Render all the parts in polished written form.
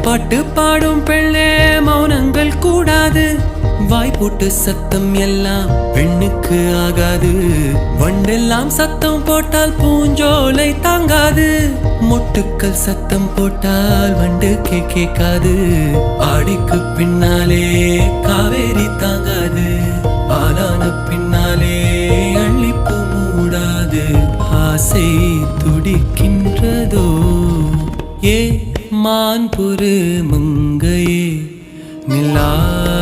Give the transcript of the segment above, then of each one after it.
பாட்டு பாடும் பெண்ணே மௌனங்கள் கூடாது, வாய் போட்டு சத்தம் எல்லாம் பெண்ணுக்கு ஆகாது. வண்டெல்லாம் சத்தம் போட்டால் பூஞ்சோலை தாங்காது, மொட்டுக்கள் சத்தம் போட்டால் வண்டு கேட்காது. ஆடிக்கு பின்னாலே காவேரி தாங்காது, ஆளான பின்னாலே அள்ளிப்பு மூடாது. ஆசை துடிக்கின்றதோ ஏ மான்புரு மங்கையே நிலாயோ,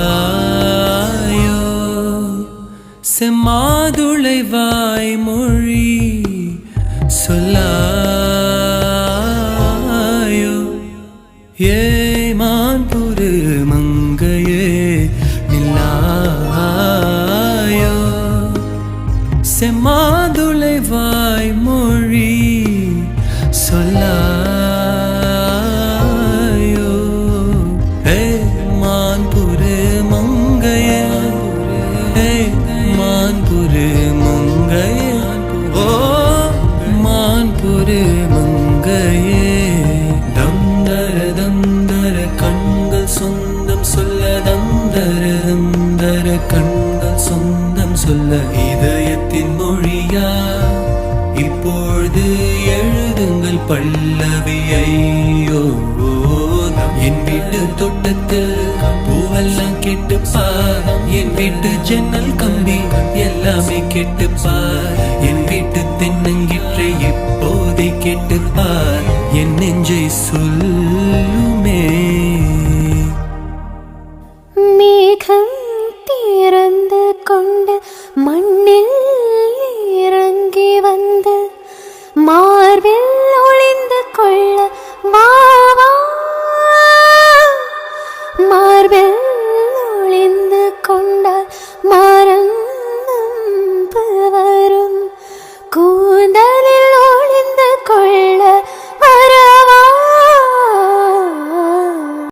செம்மாதுளை வாய்மொழி சொல்லாயோ. ஏ மான்புரு மங்கையே நிலாயோ, செம்மாதுளை வாய்மொழி சொல்லாயோ. மான்புரு மங்கையே, மான்புரு மங்கையே, ஓ மான்புரு மங்கையே. தந்தர தந்தர கண்கள் சொந்தம் சொல்ல, தந்தர தந்தர கண்கள் சொந்தம் சொல்ல. இதயத்தின் மொழியா இப்பொழுது எழுதுங்கள் பல்லவியையோ. என் வீட்டு தோட்டத்தில் பூவெல்லாம் கேட்டுப்பார், என் வீட்டு ஜன்னல் கம்பி எல்லாமே கேட்டுப்பார். என் வீட்டு தென்னங்கிற்றை இப்போதை கேட்டுப்பார், என் நெஞ்சை சொல்